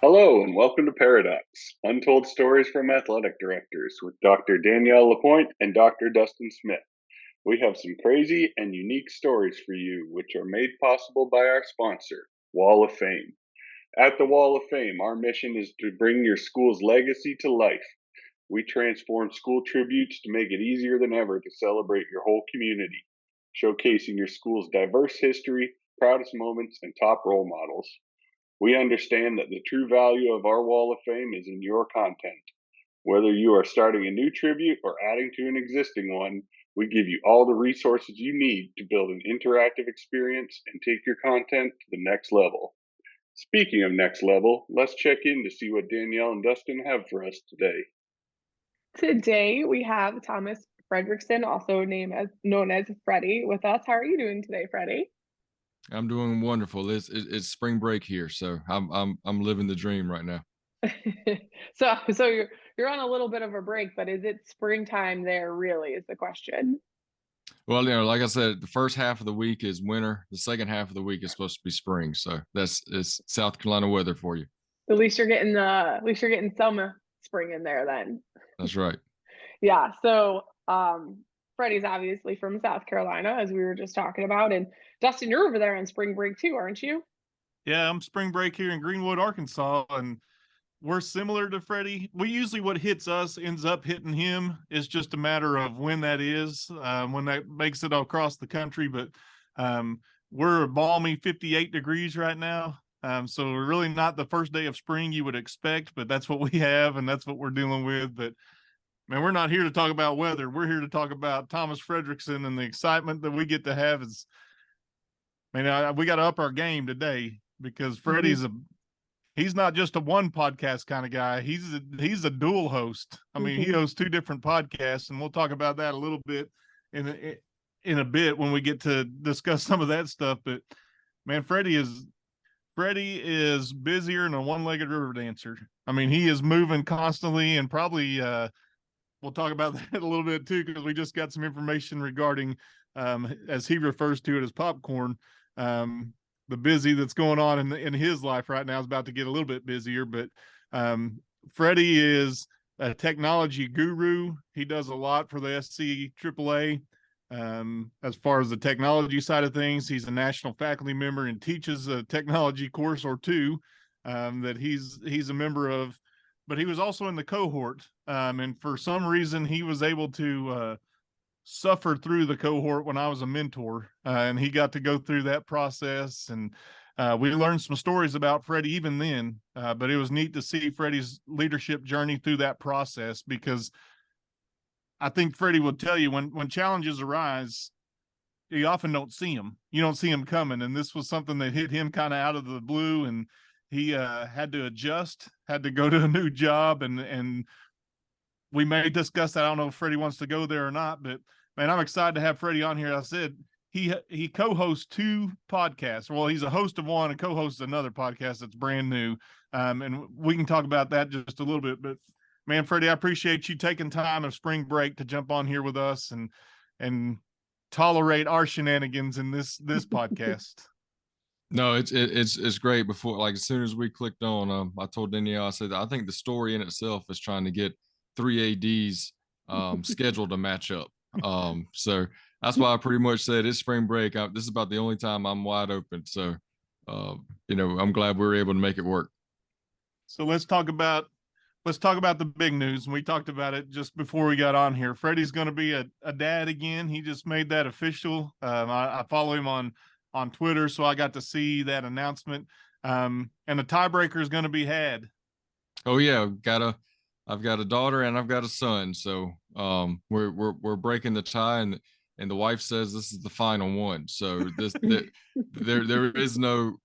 Hello and welcome to Paradox, Untold Stories from Athletic Directors with Dr. Danielle Lapointe and Dr. Dustin Smith. We have some crazy and unique stories for you, which are made possible by our sponsor, Wall of Fame. At the Wall of Fame, our mission is to bring your school's legacy to life. We transform school tributes to make it easier than ever to celebrate your whole community, showcasing your school's diverse history, proudest moments, and top role models. We understand that the true value of our Wall of Fame is in your content. Whether you are starting a new tribute or adding to an existing one, we give you all the resources you need to build an interactive experience and take your content to the next level. Speaking of next level, let's check in to see what Danielle and Dustin have for us today. Today we have Thomas Fredrickson, also known as Freddy, with us. How are you doing today, Freddy? I'm doing wonderful. It's spring break here, so I'm living the dream right now. So you're on a little bit of a break, but is it springtime there really is the question. Well, like I said, the first half of the week is winter. The second half of the week is supposed to be spring. So it's South Carolina weather for you. At least you're getting some spring in there then. That's right. Yeah, so Freddie's obviously from South Carolina, as we were just talking about, and Dustin, you're over there on spring break too, aren't you? Yeah, I'm spring break here in Greenwood, Arkansas, and we're similar to Freddie. We usually what hits us ends up hitting him. It's just a matter of when that is, when that makes it across the country. But um, we're a balmy 58 degrees right now. So we're really not the first day of spring you would expect, but that's what we have and that's what we're dealing with. But man, we're not here to talk about weather. We're here to talk about Thomas Fredrickson and the excitement that we get to have is, man, we got to up our game today because Mhm. he's not just a one podcast kind of guy. He's a dual host. I mean, he Mhm. hosts two different podcasts, and we'll talk about that a little bit in a bit when we get to discuss some of that stuff. But man, Freddie is busier than a one-legged river dancer. I mean, he is moving constantly, and probably we'll talk about that a little bit too because we just got some information regarding, as he refers to it as popcorn. Um, the busy that's going on in his life right now is about to get a little bit busier. But Freddie is a technology guru. He does a lot for the SC AAA. As far as the technology side of things, he's a national faculty member and teaches a technology course or two that he's a member of. But he was also in the cohort, and for some reason he was able to suffer through the cohort when I was a mentor, and he got to go through that process. And we learned some stories about Freddie even then, but it was neat to see Freddie's leadership journey through that process because I think Freddie will tell you when challenges arise, you often don't see them. You don't see them coming, and this was something that hit him kind of out of the blue, and he had to adjust, had to go to a new job, and we may discuss that. I don't know if Freddie wants to go there or not, but man, I'm excited to have Freddie on here. I said he co-hosts two podcasts. Well, he's a host of one and co-hosts another podcast that's brand new, and we can talk about that just a little bit. But man, Freddie, I appreciate you taking time of spring break to jump on here with us and tolerate our shenanigans in this podcast. No, it's great. Before, like as soon as we clicked on, I told Danielle, I said I think the story in itself is trying to get three ads scheduled to match up. So that's why I pretty much said it's spring break. This is about the only time I'm wide open. So I'm glad we were able to make it work. So let's talk about the big news. And we talked about it just before we got on here. Freddie's going to be a dad again. He just made that official. I follow him on Twitter, so I got to see that announcement. And the tiebreaker is going to be had. Oh yeah, I've got a daughter and I've got a son. So we're breaking the tie, and the wife says this is the final one. So there is no,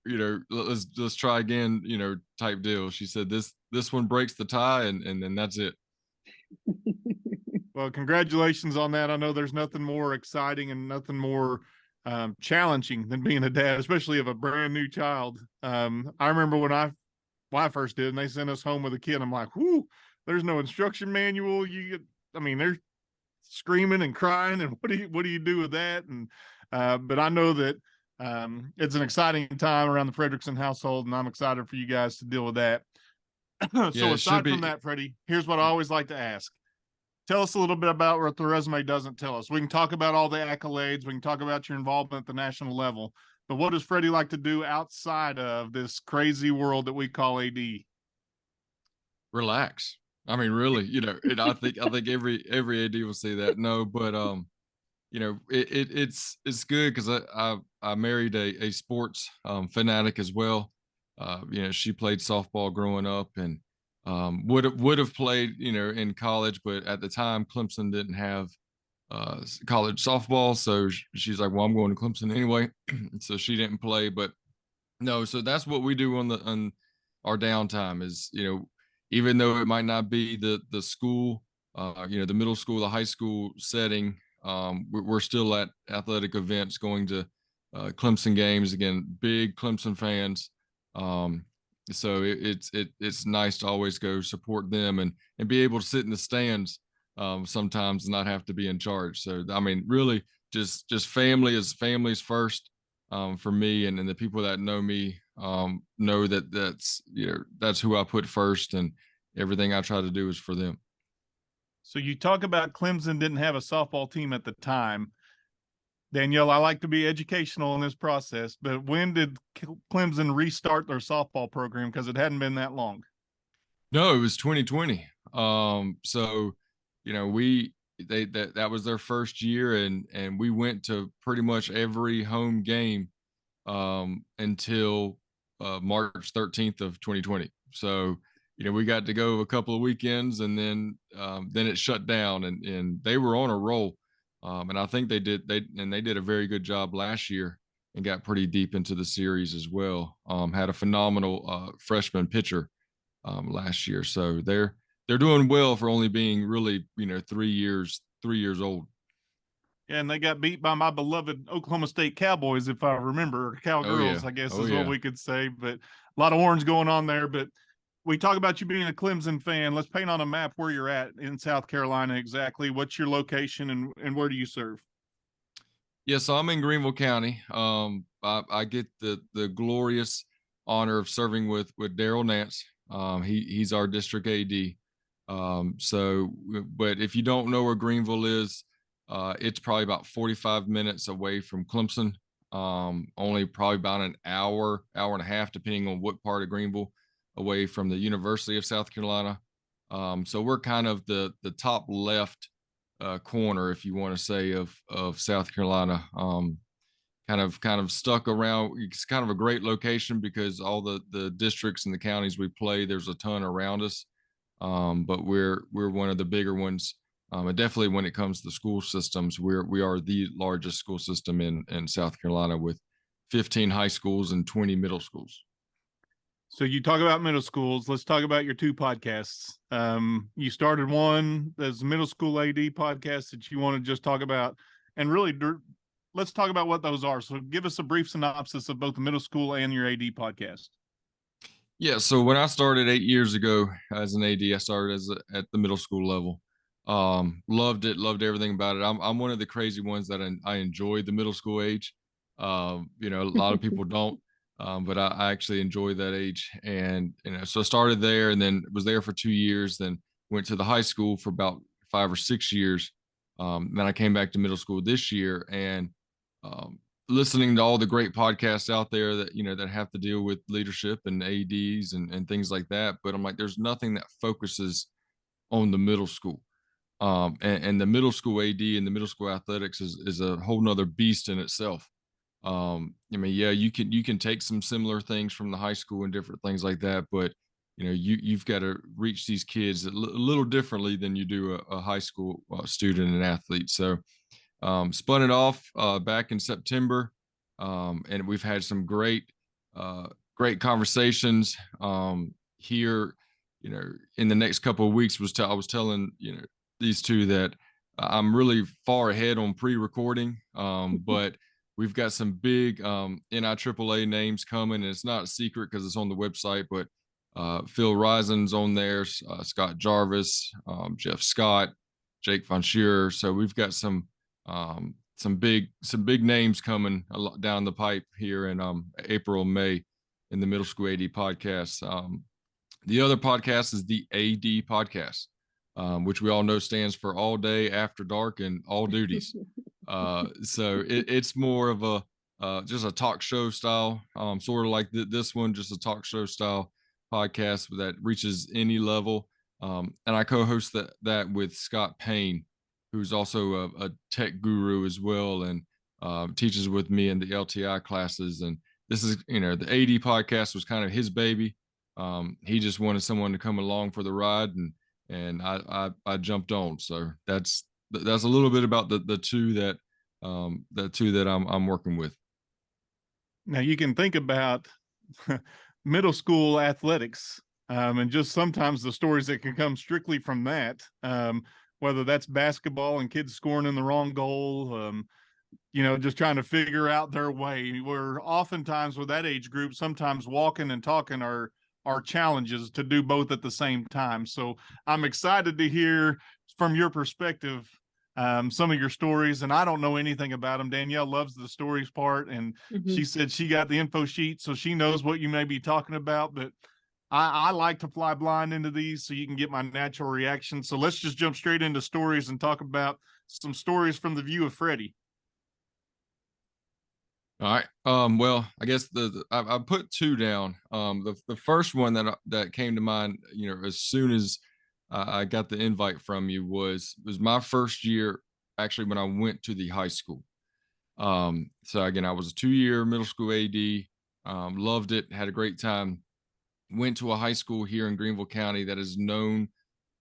let's try again, type deal. She said this one breaks the tie, and then that's it. Well, congratulations on that. I know there's nothing more exciting and nothing more challenging than being a dad, especially of a brand new child. I remember when I first did, and they sent us home with a kid. I'm like, whoo, there's no instruction manual. I mean, they're screaming and crying, and what do you do with that? And but I know that it's an exciting time around the Fredrickson household, and I'm excited for you guys to deal with that. So Yeah, it should aside from be. that, Freddie, here's what I always like to ask. Tell us a little bit about what the resume doesn't tell us. We can talk about all the accolades. We can talk about your involvement at the national level. But what does Freddie like to do outside of this crazy world that we call AD? Relax. I mean, really, and I think every AD will say that. No, but it's good because I married a sports fanatic as well. She played softball growing up and would have played in college, but at the time Clemson didn't have college softball, so she's like, well, I'm going to Clemson anyway. So she didn't play, but no, so that's what we do on our downtime is, even though it might not be the school, the middle school, the high school setting, we're still at athletic events, going to Clemson games. Again, big Clemson fans. Um, so it's nice to always go support them and be able to sit in the stands sometimes and not have to be in charge. So I mean, really, just families first for me, and the people that know me know that that's who I put first, and everything I try to do is for them. So you talk about Clemson didn't have a softball team at the time. Danielle, I like to be educational in this process, but when did Clemson restart their softball program? Because it hadn't been that long. No, it was 2020. So that was their first year, and we went to pretty much every home game until March 13th of 2020. So we got to go a couple of weekends, and then it shut down, and they were on a roll. And I think they did a very good job last year and got pretty deep into the series as well. Had a phenomenal freshman pitcher last year, so they're doing well for only being really 3 years old. Yeah, and they got beat by my beloved Oklahoma State Cowboys, if I remember, or Cowgirls, yeah. I guess Oh, is yeah. what we could say. But a lot of orange going on there. But we talk about you being a Clemson fan. Let's paint on a map where you're at in South Carolina exactly. What's your location and where do you serve? Yeah, so I'm in Greenville County. I get the glorious honor of serving with Daryl Nance. He's our district AD. But if you don't know where Greenville is, it's probably about 45 minutes away from Clemson. Only probably about an hour and a half, depending on what part of Greenville, away from the University of South Carolina. So we're kind of the top left corner, if you want to say, of South Carolina. Kind of stuck around. It's kind of a great location because all the districts and the counties we play, there's a ton around us. But we're one of the bigger ones. And definitely when it comes to school systems, we are the largest school system in South Carolina, with 15 high schools and 20 middle schools. So you talk about middle schools. Let's talk about your two podcasts. You started one as middle school AD podcast that you want to just talk about, and really let's talk about what those are. So give us a brief synopsis of both the middle school and your AD podcast. Yeah, so when I started 8 years ago as an AD, I started at the middle school level. Loved it, loved everything about it. I'm one of the crazy ones that I enjoy the middle school age. A lot of people don't, but I actually enjoy that age. And so I started there, and then was there for 2 years. Then went to the high school for about 5 or 6 years. Then I came back to middle school this year, and listening to all the great podcasts out there that that have to deal with leadership and ADs and things like that. But I'm like, there's nothing that focuses on the middle school. And the middle school AD and the middle school athletics is a whole nother beast in itself. I mean, yeah, you can take some similar things from the high school and different things like that, but you've got to reach these kids a little differently than you do a high school student and athlete. So spun it off back in September, and we've had some great conversations here. In the next couple of weeks, I was telling these two that I'm really far ahead on pre-recording, but we've got some big NIAAA names coming, and it's not a secret because it's on the website. But Phil Risen's on there, Scott Jarvis, Jeff Scott, Jake Von Shearer. So we've got some big names coming down the pipe here in April, May, in the middle school AD podcast. The other podcast is the AD podcast, which we all know stands for All Day After Dark and All Duties. So it's more of a just a talk show style, sort of like this one, just a talk show style podcast that reaches any level. And I co-host that with Scott Payne, who's also a tech guru as well, and teaches with me in the LTI classes. And this is, the AD podcast was kind of his baby. He just wanted someone to come along for the ride, and I jumped on. So that's a little bit about the two that I'm working with. Now you can think about middle school athletics, and just sometimes the stories that can come strictly from that, whether that's basketball and kids scoring in the wrong goal, just trying to figure out their way. We're oftentimes with that age group, sometimes walking and talking are challenges to do both at the same time. So I'm excited to hear from your perspective some of your stories, and I don't know anything about them. Danielle loves the stories part, and she said she got the info sheet, so she knows what you may be talking about. But I like to fly blind into these so you can get my natural reaction. So let's just jump straight into stories and talk about some stories from the view of Freddy. All right. Well, I guess I put two down. The first one that came to mind, as soon as I got the invite from you was my first year, actually, when I went to the high school. So again, I was a 2-year middle school AD, loved it, had a great time. Went to a high school here in Greenville County that is known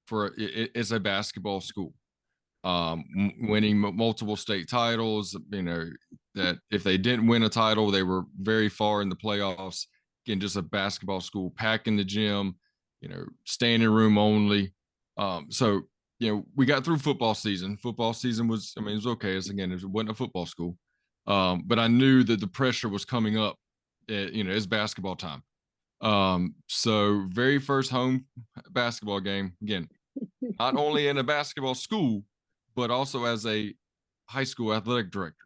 for it's a basketball school. Winning multiple state titles, that if they didn't win a title, they were very far in the playoffs. Again, just a basketball school, packing the gym, standing room only. So, we got through football season. Football season was, it was okay. It wasn't a football school. But I knew that the pressure was coming up. It's basketball time. So very first home basketball game, again, not only in a basketball school, but also as a high school athletic director.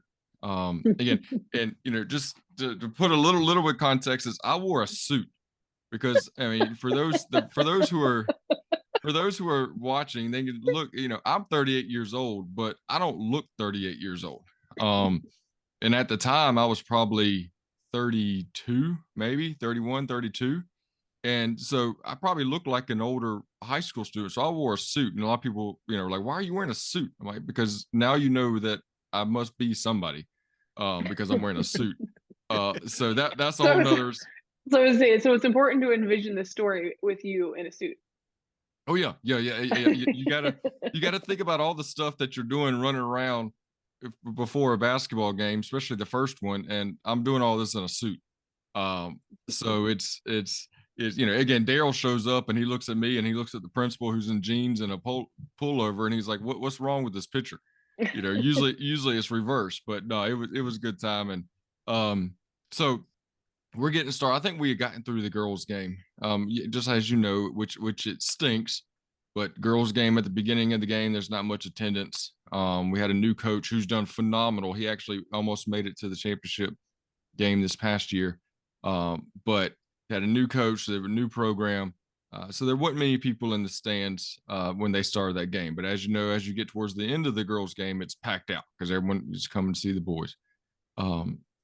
Again, and just to put a little bit of context, is I wore a suit because for those who are watching, they can look. I'm 38 years old, but I don't look 38 years old. And at the time, I was probably 32, maybe 31, 32. And so I probably looked like an older high school student. So I wore a suit, and a lot of people, are like, why are you wearing a suit? I'm like, because now you know that I must be somebody, because I'm wearing a suit. So that's a whole nother. So it's important to envision the story with you in a suit. Oh yeah. You gotta think about all the stuff that you're doing running around before a basketball game, especially the first one. And I'm doing all this in a suit. So it's again, Daryl shows up and he looks at me and he looks at the principal who's in jeans and a pullover, and he's like, what's wrong with this picture? Usually it's reversed, but no, it was a good time. And so we're getting started. I think we had gotten through the girls game, just as which it stinks, but girls game at the beginning of the game, there's not much attendance. We had a new coach who's done phenomenal. He actually almost made it to the championship game this past year. But had a new coach, they were a new program. So there wasn't many people in the stands when they started that game. But as you know, as you get towards the end of the girls' game, it's packed out because everyone is coming to see the boys.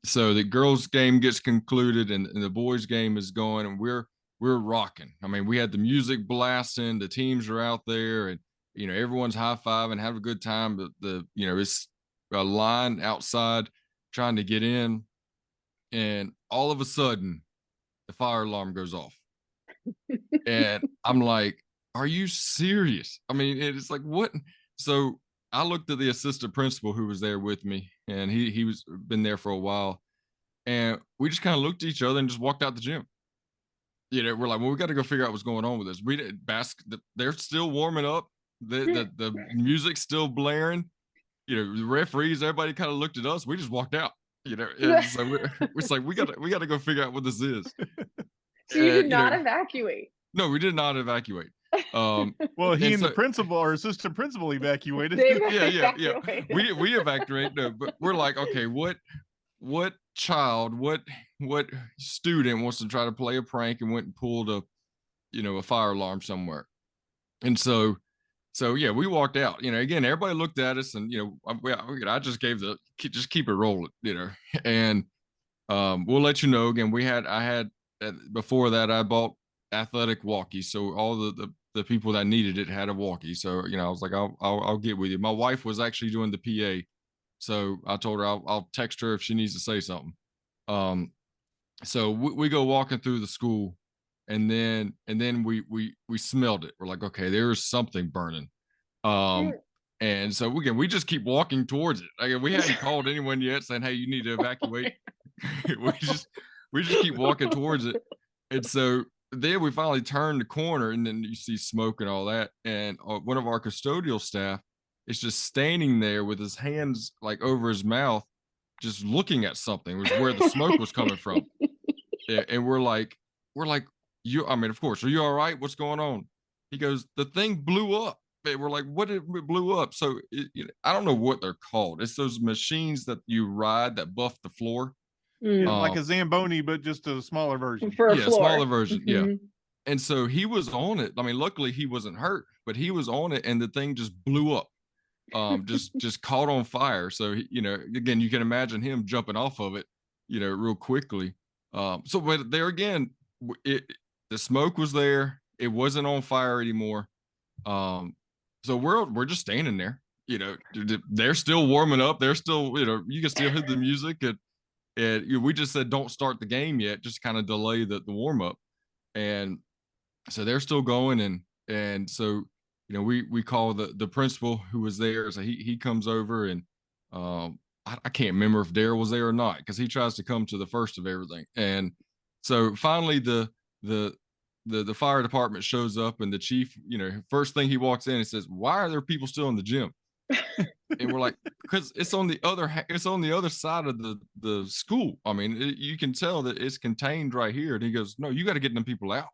So the girls' game gets concluded and the boys' game is going, and we're rocking. We had the music blasting, the teams are out there, and everyone's high-fiving, having a good time. But it's a line outside trying to get in, and all of a sudden, the fire alarm goes off. And I'm like, are you serious? It's like, what? So I looked at the assistant principal who was there with me, and he was been there for a while. And we just kind of looked at each other and just walked out the gym. We're like, well, we got to go figure out what's going on with this. We didn't they're still warming up. The music's still blaring. The referees, everybody kind of looked at us. We just walked out. And so it's like we got to go figure out what this is. So you did not evacuate? No, we did not evacuate. Well, he and the principal or assistant principal evacuated. Yeah. We evacuated. No, but we're like, okay, what child, what student wants to try to play a prank and went and pulled a fire alarm somewhere. And so yeah, we walked out. Again, everybody looked at us, and I just gave just keep it rolling, and we'll let you know. Again, I had before that I bought athletic walkies, so all the people that needed it had a walkie. So I was like, I'll get with you. My wife was actually doing the PA, so I told her I'll text her if she needs to say something. So we go walking through the school, and then we smelled it. We're like, okay, there's something burning. And so we just keep walking towards it. Like, we hadn't called anyone yet saying, hey, you need to evacuate. we just keep walking towards it. And so then we finally turn the corner, and then you see smoke and all that. And one of our custodial staff is just standing there with his hands like over his mouth, just looking at something, was where the smoke was coming from. And we're like, of course, are you all right? What's going on? He goes, the thing blew up. And we're like, what? It blew up. So I don't know what they're called. It's those machines that you ride that buff the floor. Like a Zamboni, but just a smaller version. For a floor. Smaller version. Yeah. And so he was on it. I mean, luckily he wasn't hurt, but he was on it, and the thing just blew up. Just caught on fire. So again, you can imagine him jumping off of it, real quickly. So, but there again, the smoke was there. It wasn't on fire anymore. So we're just standing there. They're still warming up. They're still, you can still hear the music, and we just said don't start the game yet, just kind of delay the warm up. And so they're still going, and so we call the principal who was there. So he comes over, and I can't remember if Daryl was there or not, because he tries to come to the first of everything. And so finally the fire department shows up, and the chief, first thing he walks in and says, why are there people still in the gym? And we're like, because it's on the other side of the school. I mean, you can tell that it's contained right here. And he goes, no, you got to get them people out.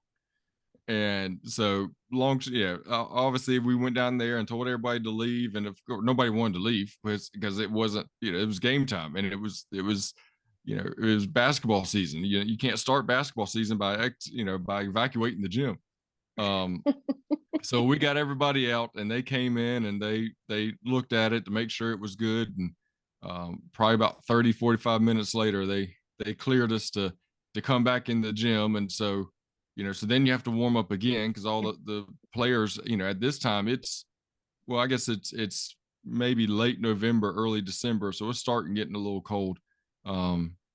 And so obviously we went down there and told everybody to leave, and of course nobody wanted to leave because it wasn't, it was game time, and it was basketball season. You can't start basketball season by evacuating the gym. So we got everybody out, and they came in, and they looked at it to make sure it was good. And probably about 30-45 minutes later, they cleared us to come back in the gym. And so so then you have to warm up again, because all the players, at this time I guess it's maybe late November, early December. So it's starting getting a little cold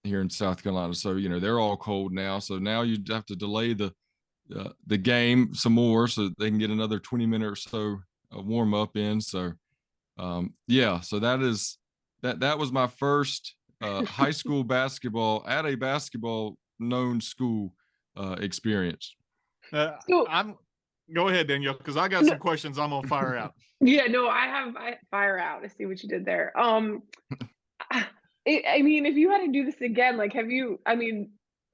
here in South Carolina. So, they're all cold now. So now you have to delay the game some more so they can get another 20-minute or so warm up in. So, so that was my first high school basketball at a basketball known school experience. Go ahead, Danielle, because I got some questions I'm gonna fire out. Yeah, no, I fire out. I see what you did there. I mean, if you had to do this again, like,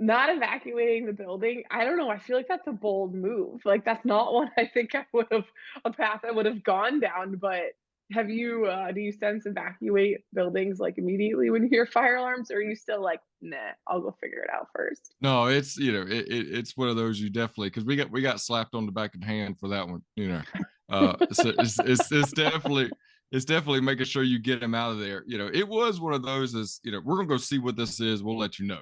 not evacuating the building, I don't know. I feel like that's a bold move. Like, that's not one I think a path I would have gone down. But do you sense evacuate buildings like immediately when you hear fire alarms, or are you still like, nah, I'll go figure it out first? No, it's it's one of those, you definitely, because we got slapped on the back of the hand for that one. So it's definitely making sure you get him out of there. It was one of those, we're gonna go see what this is. We'll let you know.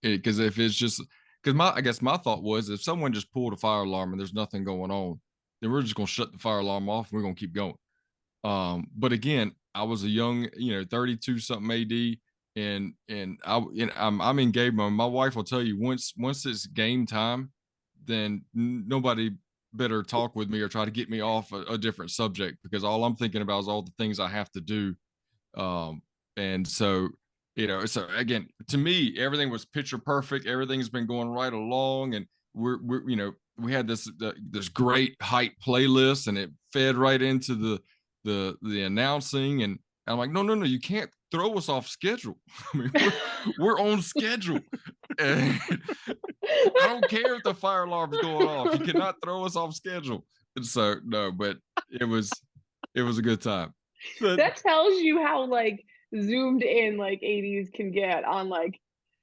Because if it's just, because I guess my thought was, if someone just pulled a fire alarm and there's nothing going on, then we're just gonna shut the fire alarm off and we're gonna keep going. But again, I was a young, 32 something AD, and I'm in game mode. My wife will tell you, once it's game time, then nobody better talk with me or try to get me off a different subject, because all I'm thinking about is all the things I have to do. And so, so again, to me, everything was picture perfect. Everything's been going right along, and we're we had this great hype playlist, and it fed right into the announcing, and I'm like, no, you can't throw us off schedule. I mean, we're on schedule. And I don't care if the fire alarm's going off. You cannot throw us off schedule. And so no, but it was a good time. That tells you how like zoomed in like ADs can get on like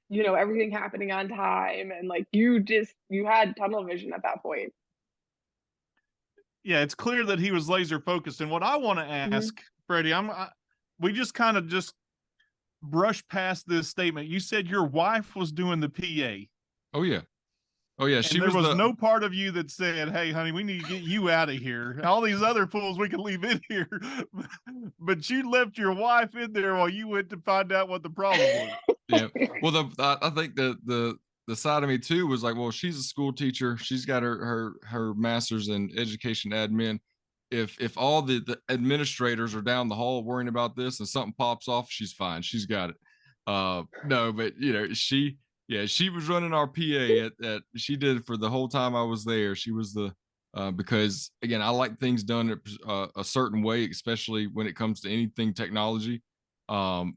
you know, everything happening on time, and like you had tunnel vision at that point. Yeah, it's clear that he was laser focused. And what I want to ask, Freddie, we just kind of just brush past this statement. You said your wife was doing the PA. Oh yeah. Oh yeah, and there was no part of you that said, "Hey, honey, we need to get you out of here. All these other fools we can leave in here." But you left your wife in there while you went to find out what the problem was. Yeah. Well, I think the side of me too was like, well, she's a school teacher. She's got her master's in education admin. If all the administrators are down the hall worrying about this and something pops off, she's fine. She's got it. No, but you know, she was running our PA at she did it for the whole time I was there. She was the because again, I like things done a certain way, especially when it comes to anything technology, and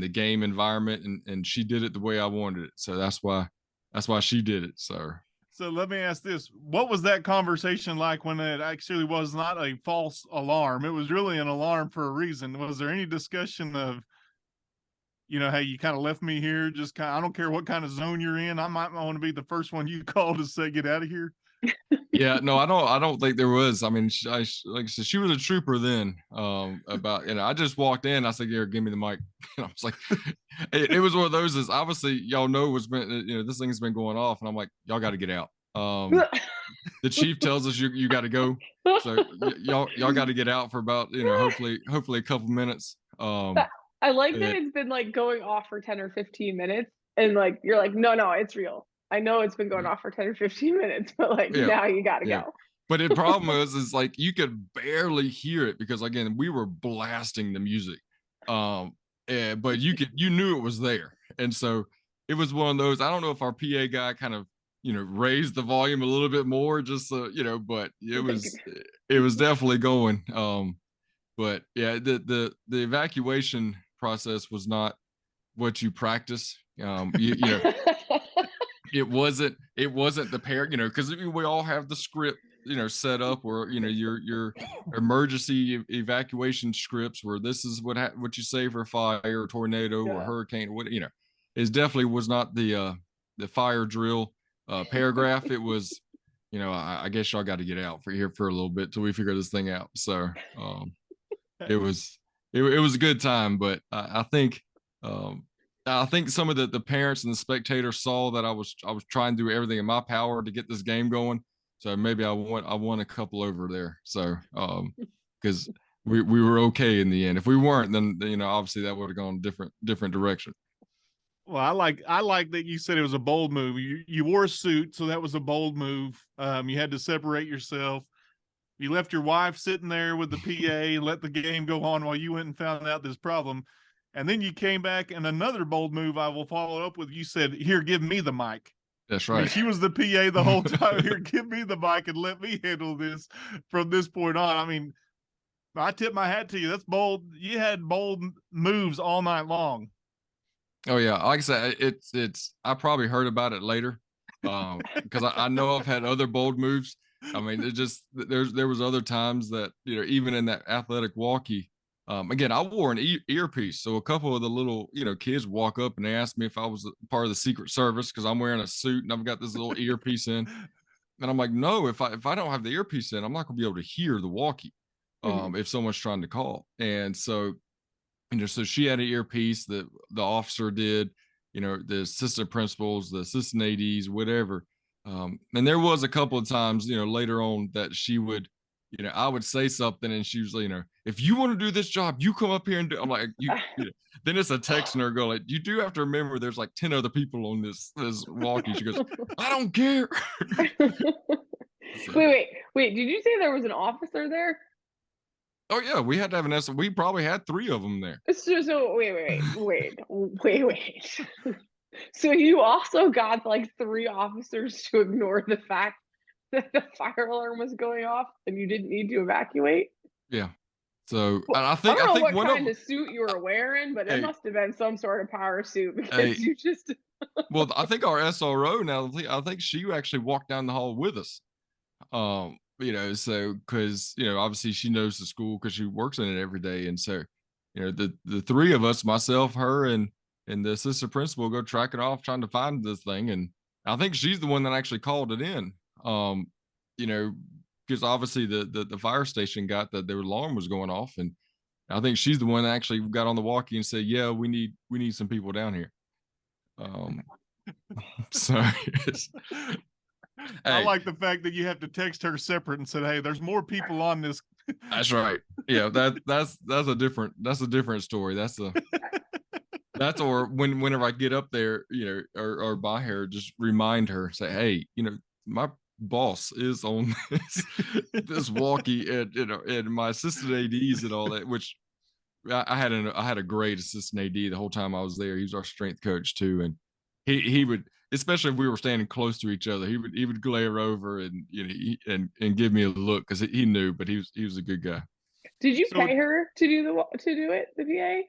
the game environment, and she did it the way I wanted it. So that's why she did it. So let me ask this. What was that conversation like when it actually was not a false alarm? It was really an alarm for a reason. Was there any discussion of, you know, hey, you kind of left me here, just kind of, I don't care what kind of zone you're in, I might want to be the first one you call to say, get out of here? Yeah, no, I don't think there was. I mean, like I said, she was a trooper then. About, you know, I just walked in. I said, "Here, give me the mic." And I was like, it was one of those. Is obviously y'all know what's been, you know, this thing's been going off, and I'm like, y'all got to get out. The chief tells us you got to go, so y'all got to get out for about, you know, hopefully a couple minutes. I like that it's been like going off for 10 or 15 minutes, and like you're like, no, it's real. I know it's been going off for 10 or 15 minutes, but like now you gotta go. But the problem is like you could barely hear it because again, we were blasting the music. But you knew it was there. And so it was one of those, I don't know if our PA guy kind of, you know, raised the volume a little bit more, just so, you know, but it was definitely going. But yeah, the evacuation process was not what you practice. You know, it wasn't the pair, you know, because we all have the script, you know, set up where, you know, your emergency evacuation scripts where this is what you say for fire or tornado or hurricane or what, you know. It definitely was not the fire drill paragraph. It was, you know, I guess y'all got to get out for here for a little bit till we figure this thing out. So it was a good time, but I think some of the parents and the spectators saw that I was trying to do everything in my power to get this game going. So maybe I won a couple over there. So because we were okay in the end. If we weren't, then, you know, obviously that would have gone different direction. Well, I like that you said it was a bold move. You wore a suit, so that was a bold move. You had to separate yourself. You left your wife sitting there with the PA and let the game go on while you went and found out this problem. And then you came back, and another bold move I will follow up with. You said, "Here, give me the mic." That's right. I mean, she was the PA the whole time. "Here, give me the mic and let me handle this from this point on." I mean, I tip my hat to you. That's bold. You had bold moves all night long. Oh yeah, like I said, it's. I probably heard about it later, because I know I've had other bold moves. I mean, it just there was other times that, you know, even in that athletic walkie. Again, I wore an earpiece, so a couple of the little, you know, kids walk up and they asked me if I was part of the Secret Service because I'm wearing a suit and I've got this little earpiece in, and I'm like, no, if I don't have the earpiece in, I'm not gonna be able to hear the walkie, if someone's trying to call. And so, you know, so she had an earpiece, the officer did, you know, the assistant principals, the assistant ADs, whatever. And there was a couple of times, you know, later on that she would, you know, I would say something and she was like, you know, if you want to do this job, you come up here and do. I'm like, you know, then it's a text and her go like, you do have to remember there's like 10 other people on this walkie. She goes, I don't care. So. Wait, did you say there was an officer there? Oh yeah, we had to have an we probably had 3 of them there. So wait. So you also got like 3 officers to ignore the fact that the fire alarm was going off and you didn't need to evacuate? Yeah. So I think what kind of suit you were wearing, but it must have been some sort of power suit because you just. Well, I think our SRO now, I think she actually walked down the hall with us. You know, so because, you know, obviously she knows the school because she works in it every day, and so, you know, the 3 of us, myself, her, and and the assistant principal go track it off, trying to find this thing. And I think she's the one that actually called it in. You know, because obviously the fire station got that their alarm was going off, and I think she's the one that actually got on the walkie and said, "Yeah, we need some people down here." So I hey, like the fact that you have to text her separate and said, "Hey, there's more people on this." that's right. Yeah, that's a different story. That's or whenever I get up there, you know, or by her, just remind her, say, "Hey, you know, my boss is on this walkie, and you know, and my assistant ADs and all that." Which I had a great assistant AD the whole time I was there. He was our strength coach too, and he would, especially if we were standing close to each other, he would glare over and you know and give me a look because he knew, but he was a good guy. Did you So- pay her to do the PA?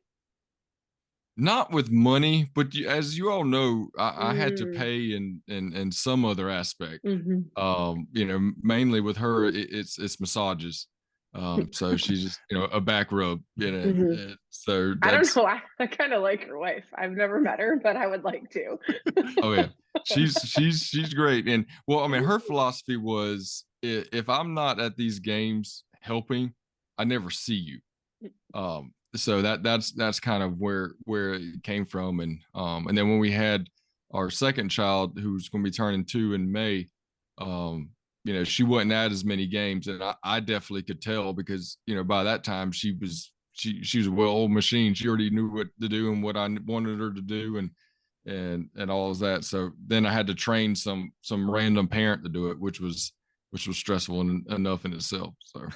Not with money, but as you all know, I had to Mm. pay in some other aspect. Mhm. You know, mainly with her, it's massages. So she's just, you know, a back rub, you know. Mhm. So I don't that's, know. I kind of like her wife. I've never met her, but I would like to. oh yeah, she's great. And well, I mean, her philosophy was if I'm not at these games helping, I never see you. So that's kind of where it came from. And then when we had our second child, who's going to be turning 2 in May, you know, she wasn't at as many games, and I definitely could tell because you know by that time she was a well-oiled machine. She already knew what to do and what I wanted her to do, and all of that. So then I had to train some random parent to do it, which was stressful enough in itself. So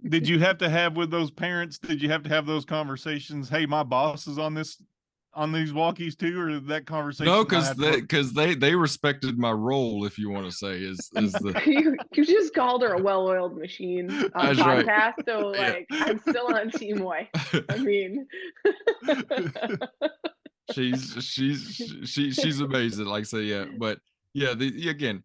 Did you have to have with those parents? Did you have to have those conversations? Hey, my boss is on these walkies too, or did that conversation? no, not because they respected my role, if you want to say, is the You just called her a well-oiled machine on the That's right. podcast, so Yeah. like I'm still on team wife. I mean, she's amazing. Like I say, yeah, but yeah, again,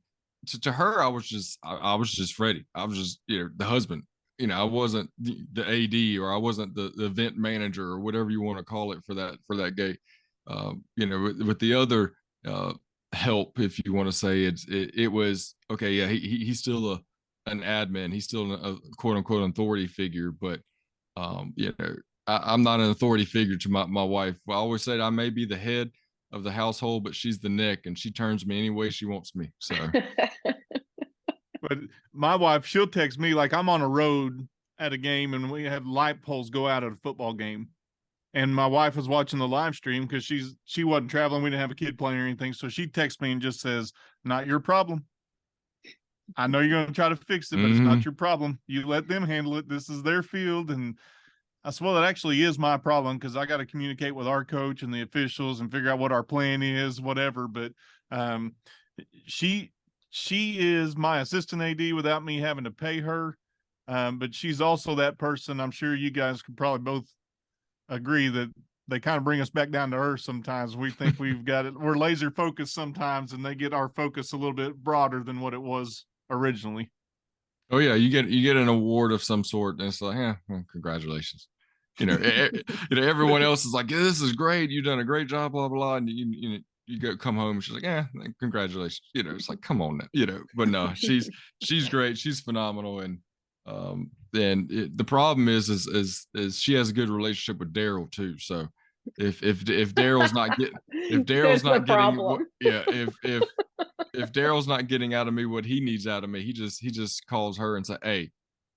to her, I was just Freddy. I was just, you know, the husband. You know, I wasn't the AD, or I wasn't the event manager, or whatever you want to call it for that gate. You know, with the other help, if you want to say it was okay. Yeah, he's still an admin. He's still a quote unquote authority figure, but you know, I'm not an authority figure to my wife. I always said I may be the head of the household, but she's the neck, and she turns me any way she wants me. So But my wife, she'll text me like I'm on a road at a game and we have light poles go out at a football game. And my wife was watching the live stream because she wasn't traveling. We didn't have a kid playing or anything. So she texts me and just says, "Not your problem. I know you're going to try to fix it, but it's not your problem. You let them handle it. This is their field." And I said, well, that actually is my problem because I got to communicate with our coach and the officials and figure out what our plan is, whatever. But she is my assistant AD without me having to pay her. But she's also that person. I'm sure you guys could probably both agree that they kind of bring us back down to earth sometimes. We think we've got it. We're laser focused sometimes, and they get our focus a little bit broader than what it was originally. oh yeah, you get an award of some sort, and it's like, yeah, well, congratulations. You know, you know, everyone else is like, yeah, this is great. You've done a great job, blah blah. And you go come home, and she's like, yeah, congratulations. You know, it's like, come on now, you know. But no, she's great. She's phenomenal, and the problem is she has a good relationship with Daryl too. So if Daryl's not getting if Daryl's not getting out of me what he needs out of me, he just calls her and say, hey,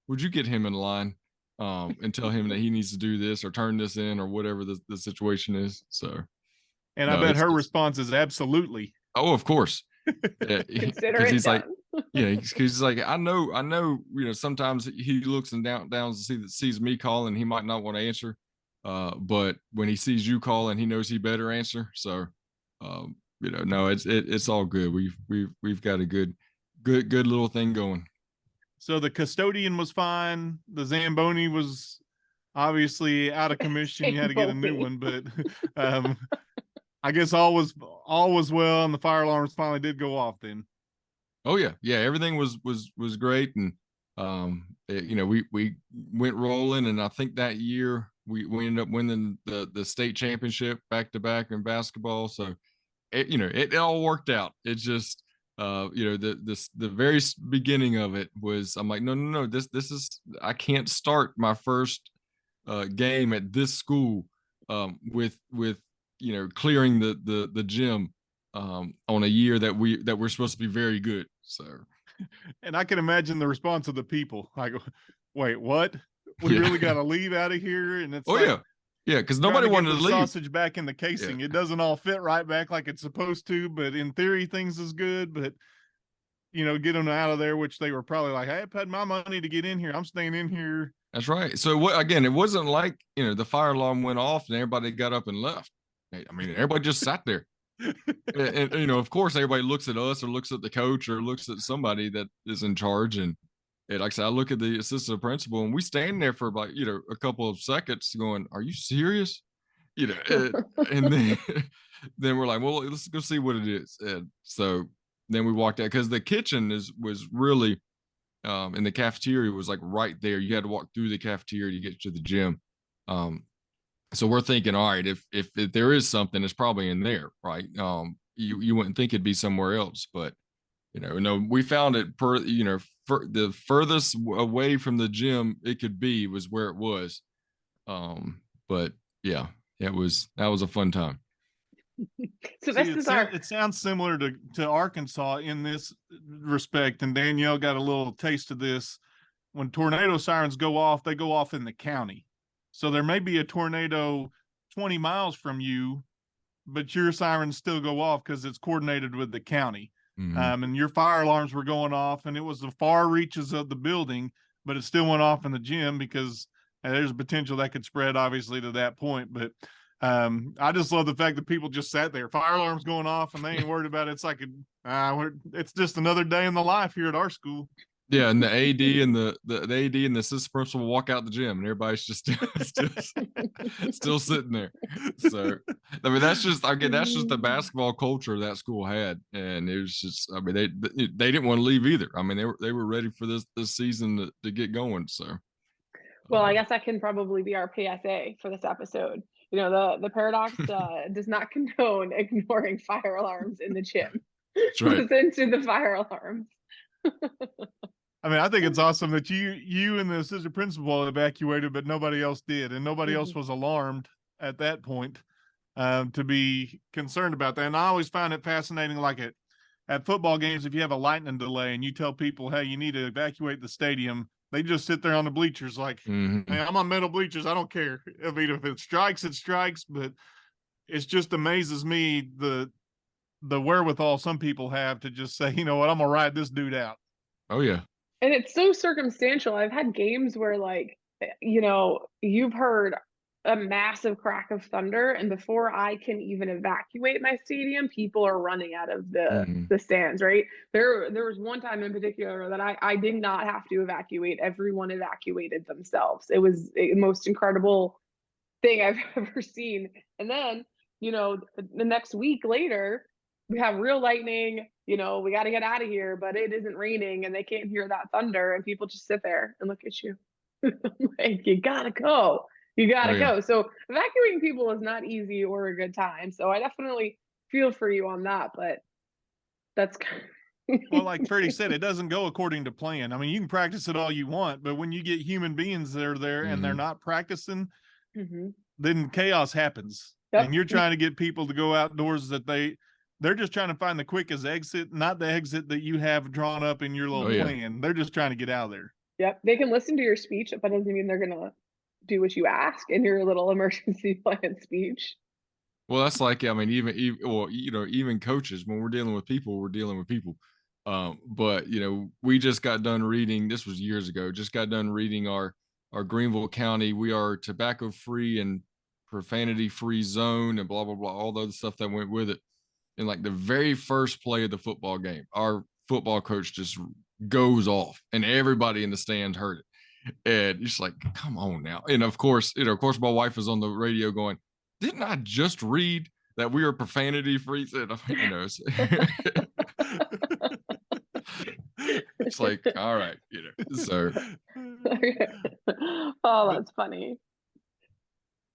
would you get him in line and tell him that he needs to do this or turn this in or whatever the situation is. So and I bet her response is absolutely. Oh, of course. Consider it he's done. like, yeah, he's like, I know, you know, sometimes he looks and downs to sees me calling, he might not want to answer. But when he sees you calling, he knows he better answer. So you know, no, it's all good. We've got a good little thing going. So the custodian was fine. The Zamboni was obviously out of commission. You had to get a new one, but I guess all was well, and the fire alarms finally did go off then. Oh yeah, everything was great, and you know, we went rolling, and I think that year we ended up winning the state championship back to back in basketball. So it all worked out. It just the very beginning of it was, I'm like, no, this is, I can't start my first game at this school with clearing the gym on a year that we're supposed to be very good. So, and I can imagine the response of the people like, wait, what? We really got to leave out of here? And it's yeah, because nobody wanted to leave. Sausage back in the casing. It doesn't all fit right back like it's supposed to, but in theory things is good. But get them out of there, which they were probably like, hey, I paid my money to get in here. I'm staying in here. That's right. So again, it wasn't like the fire alarm went off and everybody got up and left. I mean, everybody just sat there. and of course, everybody looks at us or looks at the coach or looks at somebody that is in charge. And like I said, I look at the assistant principal and we stand there for about, a couple of seconds going, are you serious? And then we're like, well, let's go see what it is. And so then we walked out because the kitchen was really, and the cafeteria was like right there. You had to walk through the cafeteria to get to the gym. So we're thinking, all right, if there is something, it's probably in there, right? You wouldn't think it'd be somewhere else, but no, we found it the furthest away from the gym it could be was where it was. But yeah, that was a fun time. So it sounds similar to Arkansas in this respect, and Danielle got a little taste of this. When tornado sirens go off, they go off in the county. So there may be a tornado 20 miles from you, but your sirens still go off because it's coordinated with the county. Mm-hmm. And your fire alarms were going off, and it was the far reaches of the building, but it still went off in the gym because there's a potential that could spread, obviously, to that point. But I just love the fact that people just sat there, fire alarms going off, and they ain't worried about it. It's like it's just another day in the life here at our school. Yeah, and the AD and the AD and the assistant principal walk out the gym, and everybody's just still sitting there. So, I mean, that's just the basketball culture that school had, and it was just, I mean, they didn't want to leave either. I mean, they were ready for this season to get going. So, well, I guess that can probably be our PSA for this episode. The Paradox does not condone ignoring fire alarms in the gym. That's right. Listen to the fire alarms. I mean, I think it's awesome that you and the assistant principal evacuated, but nobody else did, and nobody else was alarmed at that point to be concerned about that. And I always find it fascinating, like at football games, if you have a lightning delay and you tell people, hey, you need to evacuate the stadium, they just sit there on the bleachers like, hey, I'm on metal bleachers. I don't care. I mean, if it strikes, it strikes. But it just amazes me the wherewithal some people have to just say, you know what, I'm going to ride this dude out. Oh, yeah. And it's so circumstantial. I've had games where, like, you've heard a massive crack of thunder, and before I can even evacuate my stadium, people are running out of the stands, right? There was one time in particular that I did not have to evacuate. Everyone evacuated themselves. It was the most incredible thing I've ever seen. And then, the next week later, we have real lightning, we got to get out of here, but it isn't raining and they can't hear that thunder, and people just sit there and look at you. Like, you gotta go. You gotta go. So evacuating people is not easy or a good time. So I definitely feel for you on that, but that's well, like Freddy said, it doesn't go according to plan. I mean, you can practice it all you want, but when you get human beings that are there and they're not practicing, then chaos happens. Yep. And you're trying to get people to go outdoors that they're just trying to find the quickest exit, not the exit that you have drawn up in your little plan. They're just trying to get out of there. Yep. They can listen to your speech, but that doesn't mean they're going to do what you ask in your little emergency plan speech. Well, that's like, I mean, even coaches, when we're dealing with people, we're dealing with people. But, we just got done reading, this was years ago, just got done reading our Greenville County, we are tobacco free and profanity free zone and blah, blah, blah, all the other stuff that went with it. And like the very first play of the football game, our football coach just goes off and everybody in the stands heard it. And it's like, come on now. And of course, my wife was on the radio going, didn't I just read that we are profanity free? It's like, all right, so. Oh, that's funny.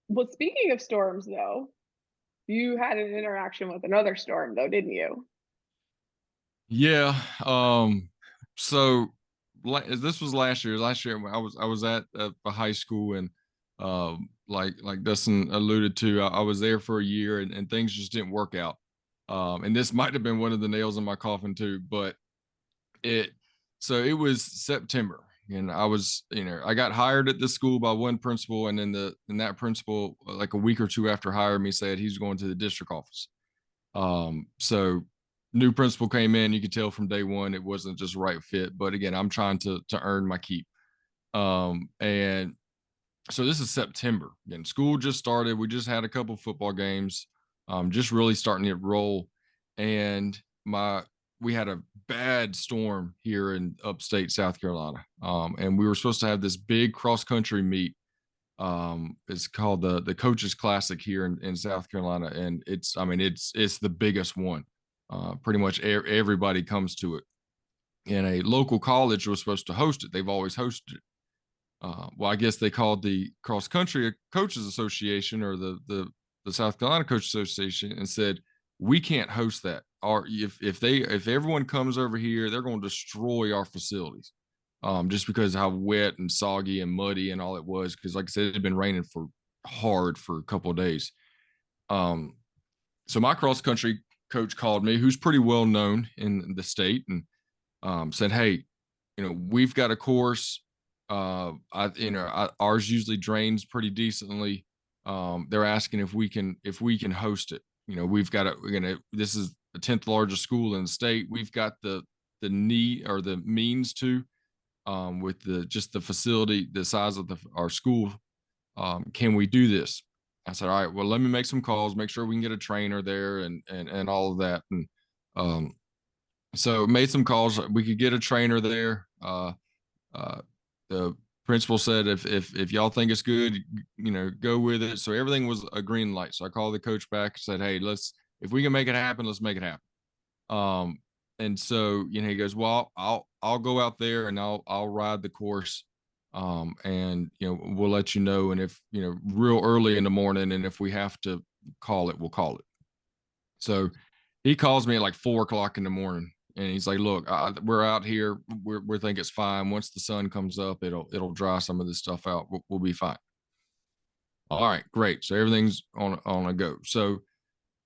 Well, speaking of storms, though, you had an interaction with another storm, though, didn't you? Yeah. So this was last year. Last year I was at a high school, and like Dustin alluded to, I was there for a year, and things just didn't work out. And this might have been one of the nails in my coffin too, but it so it was September, and I was, I got hired at this school by one principal, and then that principal, like a week or two after hiring me, said he's going to the district office. So new principal came in. You could tell from day one it wasn't just the right fit. But again, I'm trying to earn my keep. And so this is September. Again, school just started. We just had a couple football games, just really starting to roll. And we had a bad storm here in upstate South Carolina. And we were supposed to have this big cross country meet. It's called the Coaches Classic here in South Carolina, and it's the biggest one. Pretty much everybody comes to it, and a local college was supposed to host it. They've always hosted it. Well, I guess they called the Cross Country Coaches Association, or the South Carolina Coaches Association, and said, we can't host that. Or if everyone comes over here, they're going to destroy our facilities. Just because of how wet and soggy and muddy and all it was. Because, like I said, it had been raining hard for a couple of days. So my cross country coach called me, who's pretty well known in the state, and said, "Hey, we've got a course. Ours usually drains pretty decently. They're asking if we can host it. This is the 10th largest school in the state. We've got the need or the means to." With the facility, the size of our school, can we do this? I said, all right, well, let me make some calls, make sure we can get a trainer there, and all of that. And so made some calls. We could get a trainer there. The principal said, if y'all think it's good, go with it. So everything was a green light. So I called the coach back and said, hey, if we can make it happen, let's make it happen. And so, he goes, well, I'll go out there and I'll ride the course. And, we'll let you know. And if, real early in the morning, and if we have to call it, we'll call it. So he calls me at like 4:00 in the morning, and he's like, look, we're out here. We think it's fine. Once the sun comes up, it'll dry some of this stuff out. We'll be fine. All right, great. So everything's on a go. So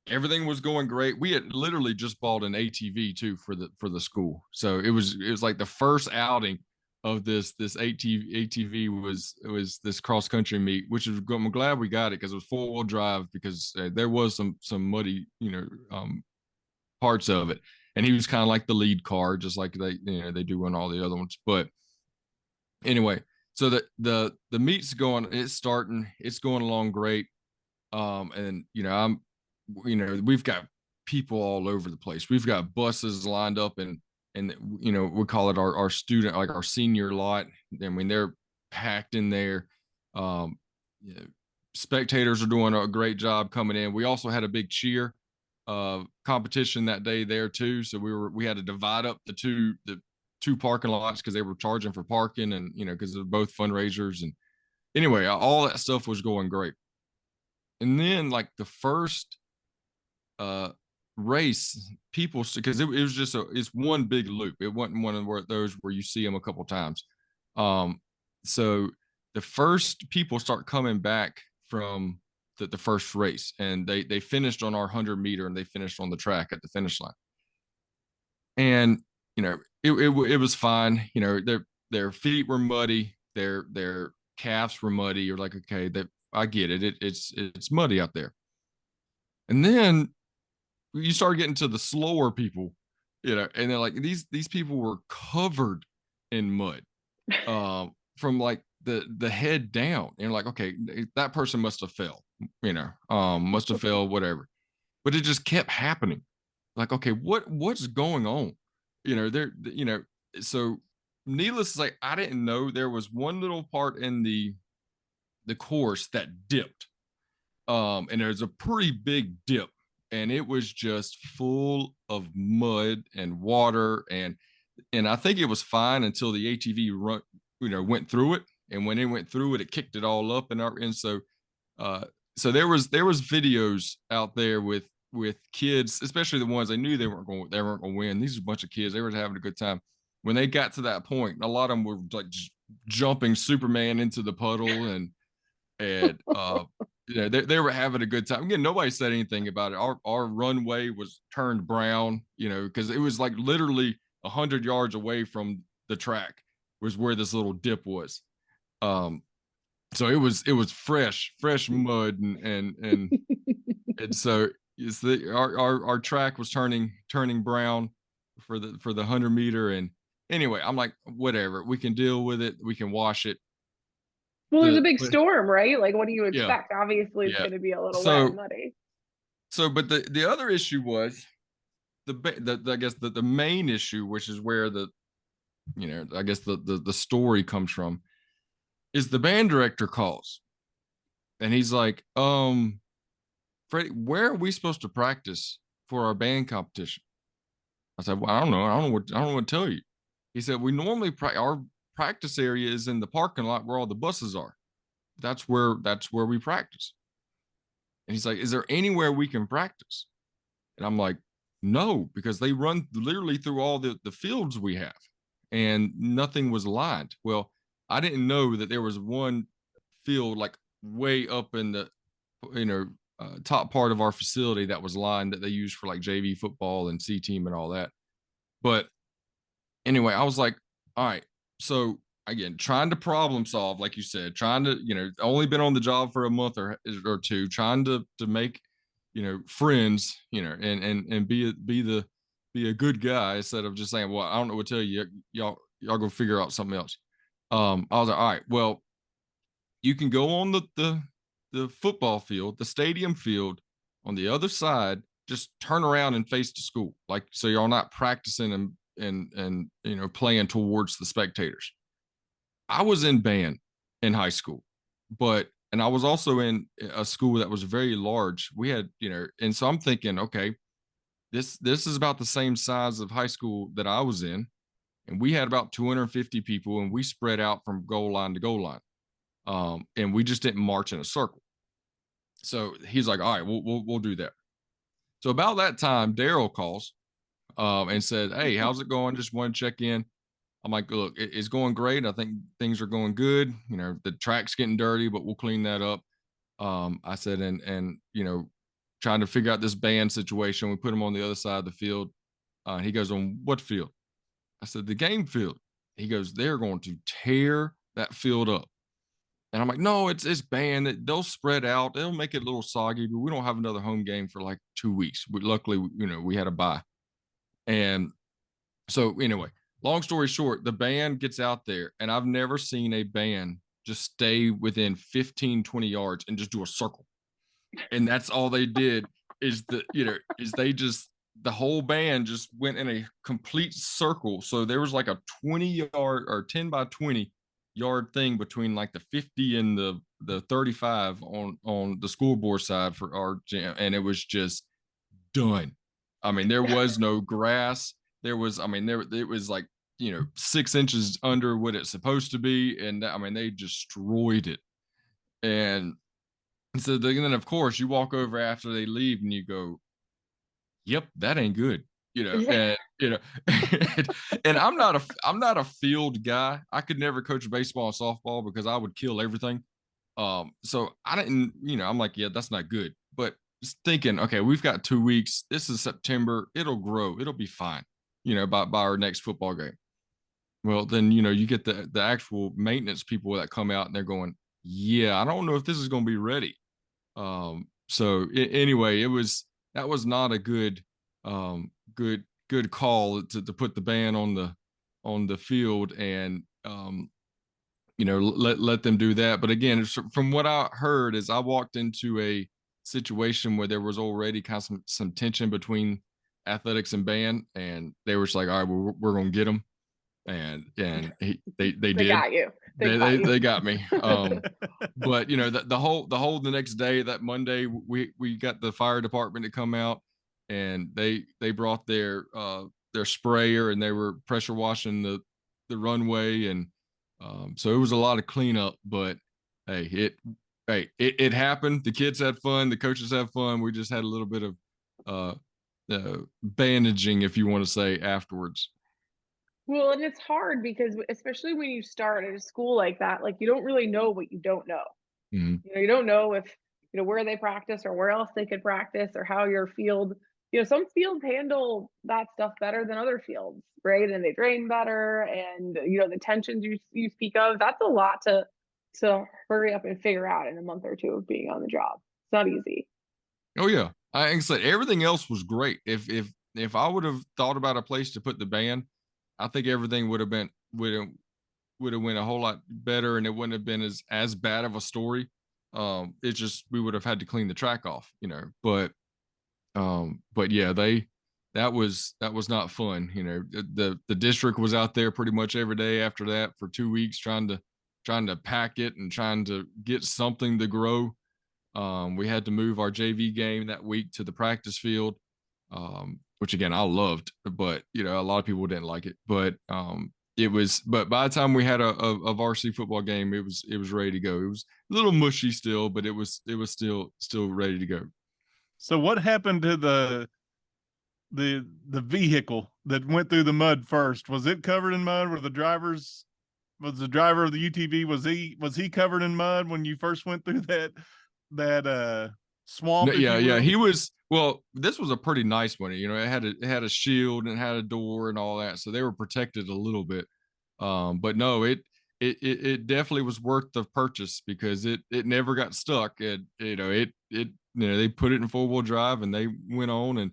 everything was going great. We had literally just bought an ATV too for the school. So it was like the first outing of this ATV was this cross country meet, which is, I'm glad we got it because it was 4-wheel drive, because there was some muddy parts of it, and he was kind of like the lead car, just like they do on all the other ones. But anyway, so the meet's it's going along great. And we've got people all over the place. We've got buses lined up, and we call it our student, like our senior lot. I mean, they're packed in there. Spectators are doing a great job coming in. We also had a big cheer competition that day there too. So we had to divide up the two parking lots, because they were charging for parking, and because they're both fundraisers. And anyway, all that stuff was going great. And then, like, the first race, people, because it was just it's one big loop. It wasn't one of those where you see them a couple times. So the first people start coming back from the first race, and they finished on our 100-meter, and they finished on the track at the finish line. And it was fine. Their feet were muddy, their calves were muddy. You're like, okay, I get it. It's muddy out there. And then you start getting to the slower people, and they're like, these people were covered in mud, from like the head down. And you're like, okay, that person must have fell, must have fell, whatever. But it just kept happening. Like, okay, what's going on? So needless to say, I didn't know there was one little part in the course that dipped. And there's a pretty big dip, and it was just full of mud and water, and I think it was fine until the ATV went through it. And when it went through it, it kicked it all up, and so So there was videos out there with kids, especially the ones they knew they weren't going to win. These are a bunch of kids. They were having a good time. When they got to that point, a lot of them were like jumping Superman into the puddle, and they were having a good time. Again, nobody said anything about it. Our runway was turned brown, because it was like literally 100 yards away from the track was where this little dip was. So it was fresh mud, and so our track was turning brown for the 100-meter. And anyway, I'm like, whatever, we can deal with it, we can wash it. Well, there's a big storm, right? Like, what do you expect? Yeah, Obviously, it's going to be a little wet and muddy. So, but the other issue was I guess the main issue, which is where I guess the story comes from, is the band director calls, and he's like, Freddy, where are we supposed to practice for our band competition? I said, well, I don't know what to tell you. He said, we normally our practice area is in the parking lot where all the buses are. That's where we practice. And he's like, is there anywhere we can practice? And I'm like, no, because they run literally through all the fields we have, and nothing was lined. Well, I didn't know that there was one field like way up in the top part of our facility that was lined, that they use for like JV football and C team and all that. But anyway, I was like, all right, so again, trying to problem solve, like you said, trying to, only been on the job for a month or two, trying to make, friends, and be a good guy, instead of just saying, well, I don't know what to tell you, y'all go figure out something else. I was like, all right, well, you can go on the football field, the stadium field on the other side, just turn around and face the school, like, so you're not practicing and playing towards the spectators. I was in band in high school, and I was also in a school that was very large. We had, and so I'm thinking, okay, this is about the same size of high school that I was in, and we had about 250 people, and we spread out from goal line to goal line, and we just didn't march in a circle. So he's like, all right, we'll do that. So about that time, Daryl calls, and said, hey, how's it going? Just want to check in. I'm like, look, it's going great. I think things are going good. The track's getting dirty, but we'll clean that up. I said, and trying to figure out this band situation. We put him on the other side of the field. He goes, on what field? I said, the game field. He goes, they're going to tear that field up. And I'm like, no, it's band. They'll spread out. They'll make it a little soggy, but we don't have another home game for like 2 weeks. Luckily, we had a bye. And so anyway, long story short, the band gets out there, and I've never seen a band just stay within 15, 20 yards and just do a circle. And that's all they did, is the whole band just went in a complete circle. So there was like a 20-yard or 10 by 20 yard thing between like the 50 and the 35 on the scoreboard side for our gym, and it was just done. I mean, there was no grass. It was like 6 inches under what it's supposed to be, and they destroyed it. And so then of course you walk over after they leave and you go, yep, that ain't good. And and I'm not a field guy. I could never coach baseball and softball because I would kill everything. So I didn't, I'm like, yeah, that's not good. But just thinking, okay, we've got 2 weeks. This is September. It'll grow. It'll be fine, by our next football game. Well, then, you get the actual maintenance people that come out and they're going, yeah, I don't know if this is going to be ready. So anyway, that was not a good call to put the band on the field and, let them do that. But again, from what I heard, is I walked into a situation where there was already kind of some tension between athletics and band, and they were just like, all right, we're going to get them. And they did. Got you. They got me. But the next day, that Monday, we got the fire department to come out, and they brought their sprayer, and they were pressure washing the runway, and so it was a lot of cleanup. But hey, Hey, it happened. The kids had fun. The coaches had fun. We just had a little bit of bandaging, if you want to say, afterwards. Well, and it's hard because especially when you start at a school like that, like you don't really know what you don't know. Mhm. You don't know if, where they practice or where else they could practice or how your field, some fields handle that stuff better than other fields, right? And they drain better and the tensions you speak of, that's a lot to hurry up and figure out in a month or two of being on the job. It's not easy. Oh yeah, like I said, everything else was great. If I would have thought about a place to put the band, I think everything would have went a whole lot better, and it wouldn't have been as bad of a story. It's just we would have had to clean the track off, but yeah, that was not fun. The district was out there pretty much every day after that for 2 weeks trying to pack it and trying to get something to grow. We had to move our JV game that week to the practice field, which again I loved, but a lot of people didn't like it. But but by the time we had a varsity football game, it was ready to go. It was a little mushy still, but it was still ready to go. So what happened to the vehicle that went through the mud first? Was it covered in mud? Was the driver of the UTV, was he covered in mud when you first went through that swamp, if Yeah, you yeah, will? he was. Well, this was a pretty nice one. It had a shield and it had a door and all that, so they were protected a little bit. But no, it definitely was worth the purchase because it never got stuck. They put it in 4-wheel drive and they went on, and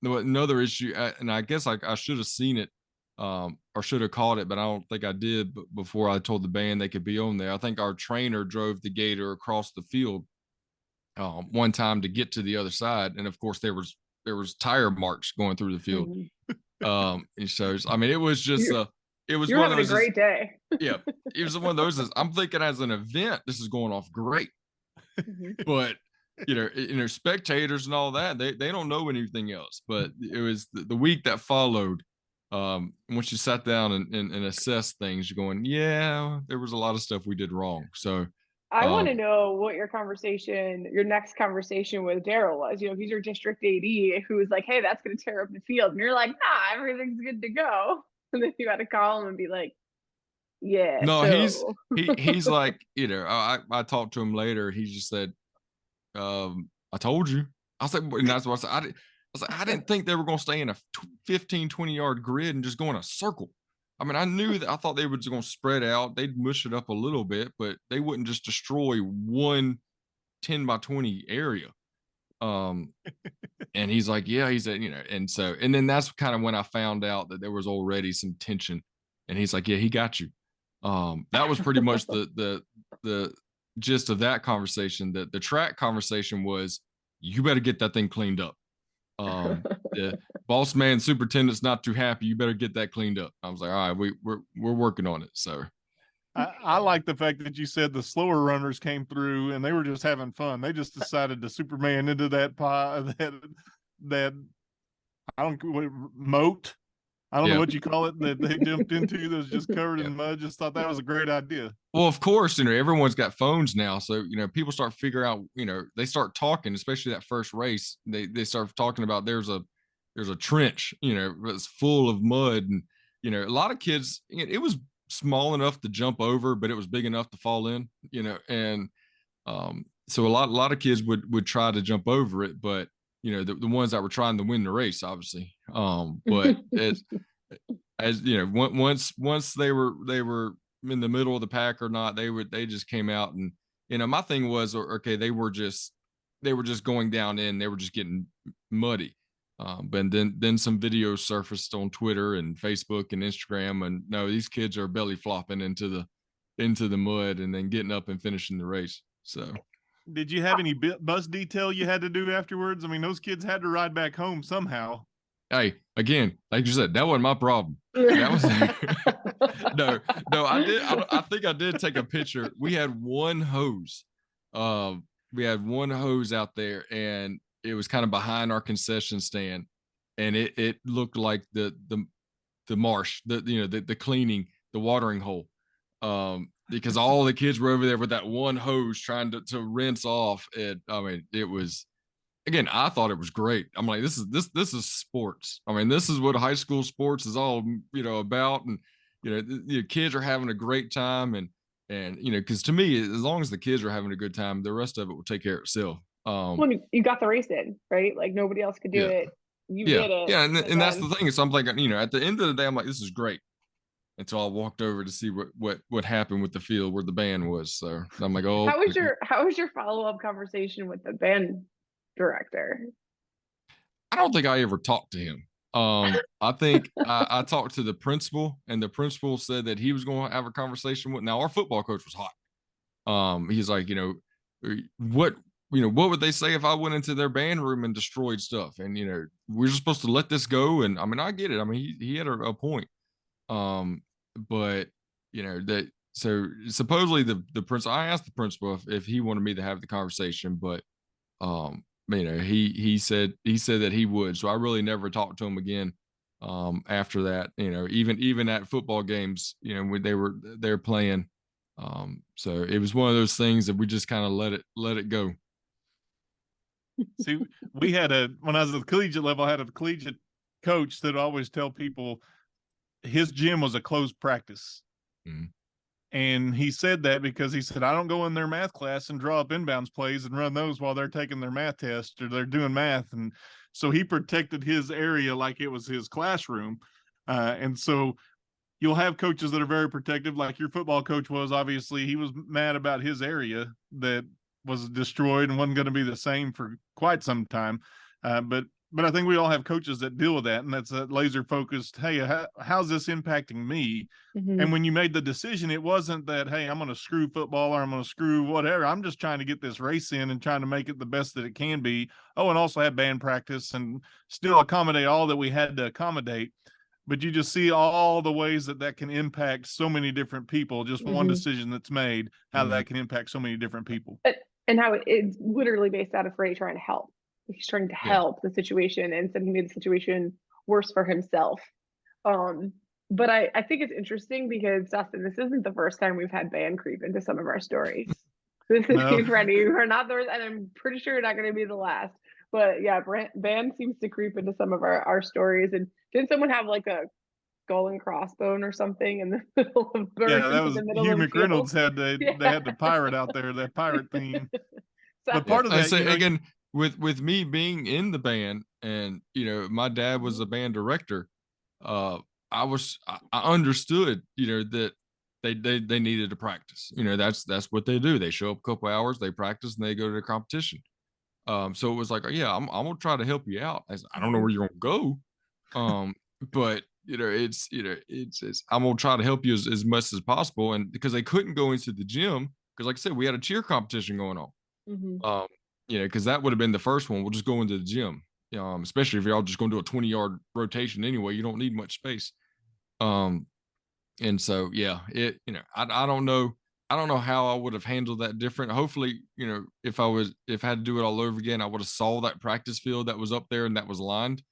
another issue, and I guess I should have seen it, or should have caught it, but I don't think I did. But before I told the band they could be on there, I think our trainer drove the gator across the field one time to get to the other side, and of course there was tire marks going through the field. Mhm. And so I mean, it was just You're, it was you're one of having a those. great day. Yeah, it was one of those. I'm thinking as an event, this is going off great, Mhm. but spectators and all that, they don't know anything else. But it was the week that followed. Once you sat down and assessed things, you're going, yeah, there was a lot of stuff we did wrong. So, I want to um, know what your next conversation with Daryl was. If he's your district AD who was like, "Hey, that's going to tear up the field," and you're like, "Nah, everything's good to go," and then you got to call him and be like, "Yeah, no, so." he's like, I talked to him later. He just said, I told you. I said, and that's what I said. I didn't think they were going to stay in a 15, 20-yard grid and just go in a circle. I mean, I thought they were just going to spread out. They'd mush it up a little bit, but they wouldn't just destroy one 10 by 20 area. And he's like, yeah, he said, and then that's kind of when I found out that there was already some tension. And he's like, yeah, he got you. That was pretty much the gist of that conversation. The track conversation was, you better get that thing cleaned up. The boss man superintendent's not too happy. You better get that cleaned up. I was like, all right, we're working on it. So I like the fact that you said the slower runners came through and they were just having fun. They just decided to Superman into that that I don't moat. I don't know yeah. what you call it that they jumped into that was just covered Yeah. in mud. Just thought that was a great idea. Well, of course, everyone's got phones now. So, people start figuring out, they start talking, especially that first race. They start talking about there's a trench, that's full of mud. And, a lot of kids, it was small enough to jump over, but it was big enough to fall in, and so a lot of kids would try to jump over it, but the ones that were trying to win the race, obviously. But as once they were in the middle of the pack or not, they just came out. And my thing was, okay, they were just going down in, they were just getting muddy. But then some videos surfaced on Twitter and Facebook and Instagram, and no, these kids are belly flopping into the mud and then getting up and finishing the race. So did you have any bus detail you had to do afterwards? I mean, those kids had to ride back home somehow. Hey, again, like you said, that wasn't my problem. That was no. I think I did take a picture. We had one hose. We had one hose out there, and it was kind of behind our concession stand, and it looked like the marsh, the cleaning, the watering hole. because all the kids were over there with that one hose trying to rinse off. And I mean, it was, again, I thought it was great. I'm like, this is sports. I mean, this is what high school sports is all, about. And, the kids are having a great time. And, because to me, as long as the kids are having a good time, the rest of it will take care of itself. Well, you got the race in, right? Like nobody else could do Yeah. it. You Yeah. did it. Yeah. And And that's then, the thing. So I'm like, at the end of the day, I'm like, this is great. Until I walked over to see what happened with the field where the band was. So I'm like, oh, how was your follow-up conversation with the band director? I don't think I ever talked to him. I think I talked to the principal, and the principal said that he was going to have a conversation with. Now, our football coach was hot. He's like, what would they say if I went into their band room and destroyed stuff? And we're just supposed to let this go. And I mean, I get it. I mean, he had a point. But that, so supposedly the principal, I asked the principal if he wanted me to have the conversation, but he said that he would. So I really never talked to him again after that. Even at football games, when they're playing. So it was one of those things that we just kind of let it go. See, when I was at the collegiate level, I had a collegiate coach that always tell people his gym was a closed practice. Mm-hmm. And he said that because he said, I don't go in their math class and draw up inbounds plays and run those while they're taking their math test or they're doing math. And so he protected his area like it was his classroom. And so you'll have coaches that are very protective, like your football coach was. Obviously, he was mad about his area that was destroyed and wasn't going to be the same for quite some time. But I think we all have coaches that deal with that, and that's a laser focused. Hey, how's this impacting me? Mm-hmm. And when you made the decision, it wasn't that, hey, I'm going to screw football or I'm going to screw whatever. I'm just trying to get this race in and trying to make it the best that it can be. Oh, and also have band practice and still accommodate all that we had to accommodate. But you just see all the ways that can impact so many different people. Just one decision that's made, how that can impact so many different people. And how it's literally based out of Freddy trying to help. He's trying to help the situation, and so he made the situation worse for himself. But I think it's interesting because, Dustin, this isn't the first time we've had band creep into some of our stories. This is Freddy. We're not the, and I'm pretty sure not going to be the last. But yeah, band seems to creep into some of our stories. And didn't someone have like a skull and crossbone or something in the middle of that was Hugh McReynolds they had the pirate out there, that pirate theme. But part of that, I say, again, with me being in the band, and my dad was a band director, I understood that they needed to practice. That's what they do. They show up a couple hours, they practice, and they go to the competition. So it was like, yeah, I'm gonna try to help you out. I don't know where you're gonna go, but it's I'm gonna try to help you as much as possible. And because they couldn't go into the gym, because like I said, we had a cheer competition going on. Because that would have been the first one. We'll just go into the gym, especially if you're all just going to do a 20-yard rotation anyway. You don't need much space. And so, yeah, I don't know. I don't know how I would have handled that different. Hopefully, if I had to do it all over again, I would have saw that practice field that was up there and that was lined,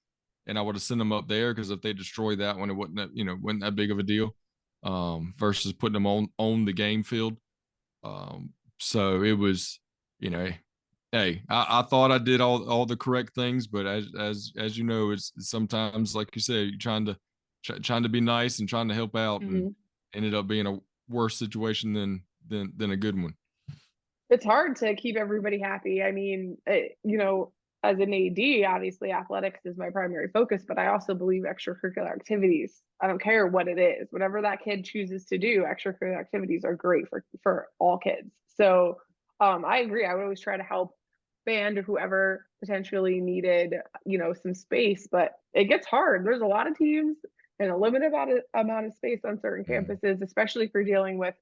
and I would have sent them up there, because if they destroyed that one, it wasn't that big of a deal, versus putting them on the game field. So it was, hey, I thought I did all the correct things, but as it's sometimes, like you said, you're trying to be nice and trying to help out, and ended up being a worse situation than a good one. It's hard to keep everybody happy. I mean, as an AD, obviously athletics is my primary focus, but I also believe extracurricular activities, I don't care what it is, whatever that kid chooses to do, extracurricular activities are great for all kids. So I agree. I would always try to help band or whoever potentially needed, some space, but it gets hard. There's a lot of teams and a limited amount of space on certain campuses, especially if you're dealing with,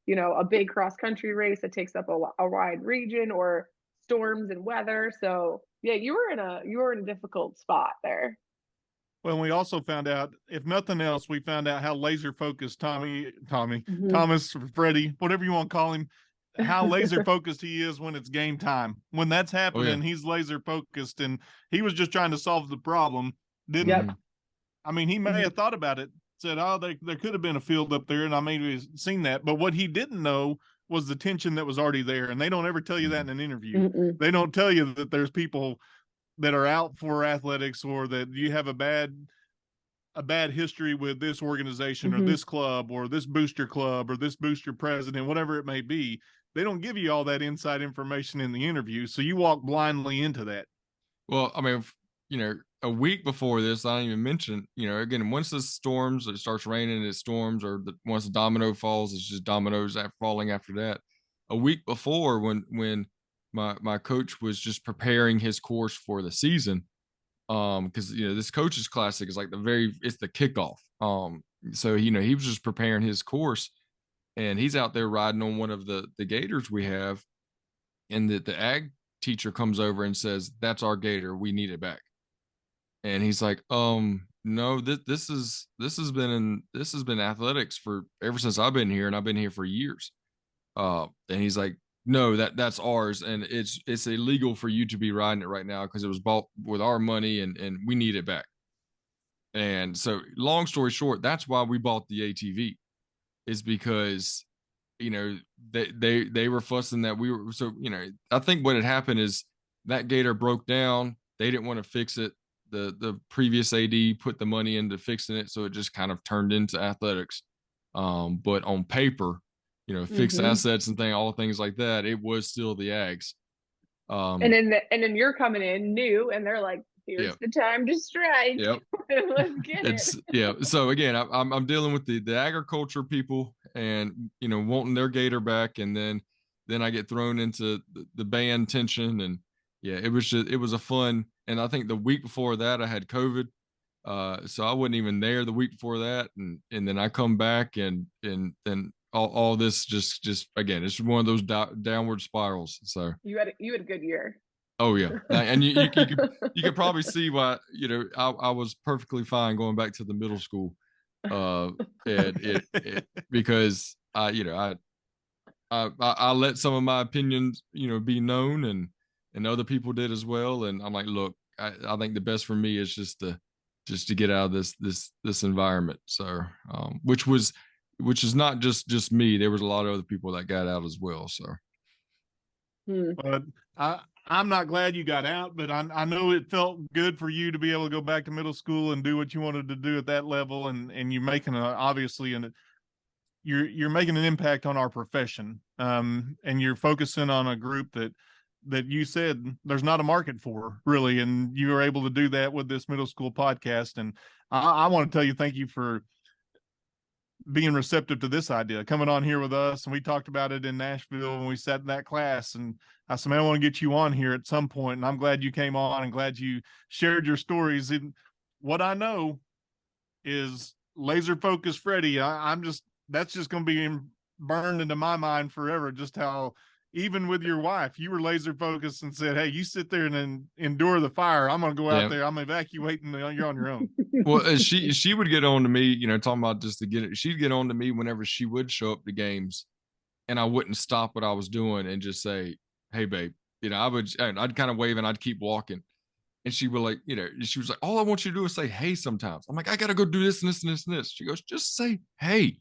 a big cross country race that takes up a wide region, or storms and weather. So yeah, you were in a difficult spot there. Well, we also found out, if nothing else, we found out how laser focused Thomas, Freddy, whatever you want to call him, how laser focused he is when it's game time. When that's happening, he's laser focused, and he was just trying to solve the problem. I mean, he may have thought about it said, "Oh, there could have been a field up there," and I maybe seen that. But what he didn't know was the tension that was already there, and they don't ever tell you that in an interview. Mm-mm. They don't tell you that there's people that are out for athletics, or that you have a bad history with this organization or this club or this booster club or this booster president, whatever it may be. They don't give you all that inside information in the interview, so you walk blindly into that. Well, I mean, a week before this, I didn't even mention, again, once the storms, it starts raining, it storms, or once the domino falls, it's just dominoes falling after that. A week before, when my coach was just preparing his course for the season, because this coaches classic is like it's the kickoff. So he was just preparing his course, and he's out there riding on one of the gators we have, and the ag teacher comes over and says, "That's our gator, we need it back." And he's like, no, this has been athletics for ever since I've been here, and I've been here for years. And he's like, no, that's ours, and it's illegal for you to be riding it right now because it was bought with our money, and we need it back. And so, long story short, that's why we bought the ATV, is because they were fussing that we were. So I think what had happened is that gator broke down. They didn't want to fix it. The previous AD put the money into fixing it, so it just kind of turned into athletics. But on paper, fixed assets and all things like that, it was still the Ags. And then you're coming in new, and they're like, "Here's the time to strike. Yep. Let's get it." Yeah. So again, I'm dealing with the agriculture people, and wanting their gator back, and then I get thrown into the band tension, and it was a fun. And I think the week before that I had COVID, so I wasn't even there the week before that, and then I come back, and then all this just again, it's one of those downward spirals. So you had a good year. Oh yeah, and you could probably see why I was perfectly fine going back to the middle school, because I let some of my opinions be known, and other people did as well, and I'm like, look, I think the best for me is just to get out of this environment. So which is not just me. There was a lot of other people that got out as well. So. But I'm not glad you got out, but I know it felt good for you to be able to go back to middle school and do what you wanted to do at that level, and you're making you're making an impact on our profession, and you're focusing on a group that you said there's not a market for, really, and you were able to do that with this middle school podcast. And I want to tell you thank you for being receptive to this idea, coming on here with us. And we talked about it in Nashville when we sat in that class, and I said, man, I want to get you on here at some point. And I'm glad you came on, and glad you shared your stories. And what I know is laser focused Freddy. That's just going to be burned into my mind forever. Just how, even with your wife, you were laser focused and said, hey, you sit there and endure the fire. I'm going to go out there. I'm evacuating. You're on your own. Well, she would get on to me, talking about just to get it. She'd get on to me whenever she would show up to games, and I wouldn't stop what I was doing and just say, hey, babe, I'd kind of wave and I'd keep walking. And she would like, she was like, all I want you to do is say, hey, sometimes. I'm like, I got to go do this and this and this and this. She goes, just say, hey.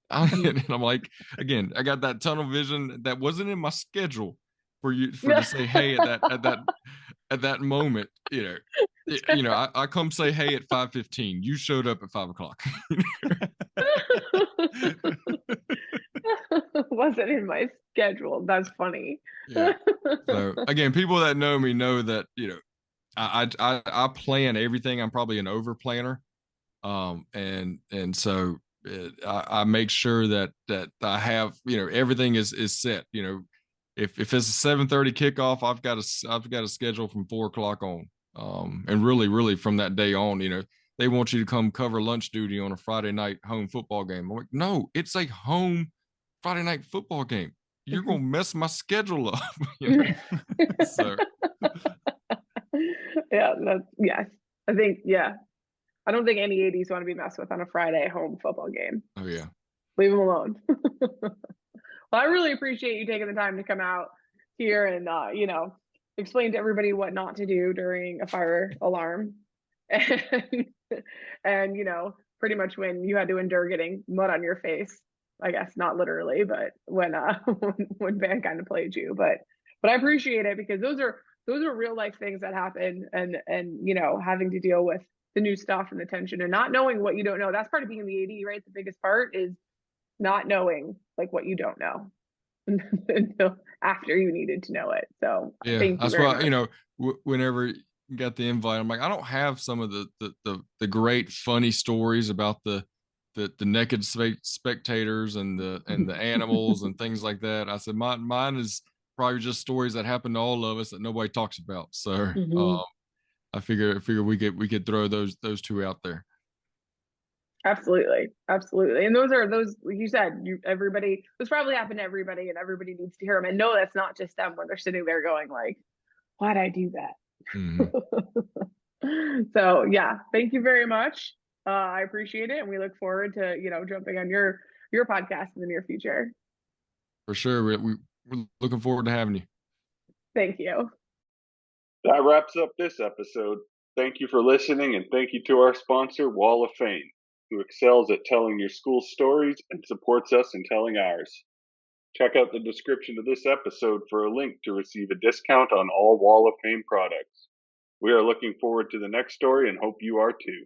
And I'm like, again, I got that tunnel vision that wasn't in my schedule for to say hey at that moment. I come say hey at 5:15. You showed up at 5:00. Wasn't in my schedule. That's funny. Yeah. So again, people that know me know that I plan everything. I'm probably an over planner, and so. I make sure that I have everything is set. If it's a 7:30 kickoff, I've got a schedule from 4:00 on, and really from that day on, they want you to come cover lunch duty on a Friday night home football game. I'm like, no, it's a home Friday night football game. You're gonna mess my schedule up. So yes. I think I don't think any ADs want to be messed with on a Friday home football game. Oh yeah. Leave them alone. Well, I really appreciate you taking the time to come out here and explain to everybody what not to do during a fire alarm, and pretty much when you had to endure getting mud on your face. I guess not literally, but when when Mankind played you. But I appreciate it because those are real life things that happen, and you know, having to deal with the new stuff and the tension and not knowing what you don't know. That's part of being the AD, right? The biggest part is not knowing like what you don't know until after you needed to know it. So Yeah, thank you that's very why, much. you know, whenever you got the invite, I'm like, I don't have some of the great funny stories about the naked spectators and the animals and things like that. I said mine is probably just stories that happen to all of us that nobody talks about. So I figure we could throw those two out there. Absolutely, absolutely. And those like you said, everybody, this probably happened to everybody, and everybody needs to hear them and know that's not just them when they're sitting there going like, why'd I do that? So yeah, thank you very much. I appreciate it, and we look forward to, you know, jumping on your podcast in the near future. For sure, we're looking forward to having you. Thank you. That wraps up this episode. Thank you for listening, and thank you to our sponsor, Wall of Fame, who excels at telling your school stories and supports us in telling ours. Check out the description of this episode for a link to receive a discount on all Wall of Fame products. We are looking forward to the next story and hope you are too.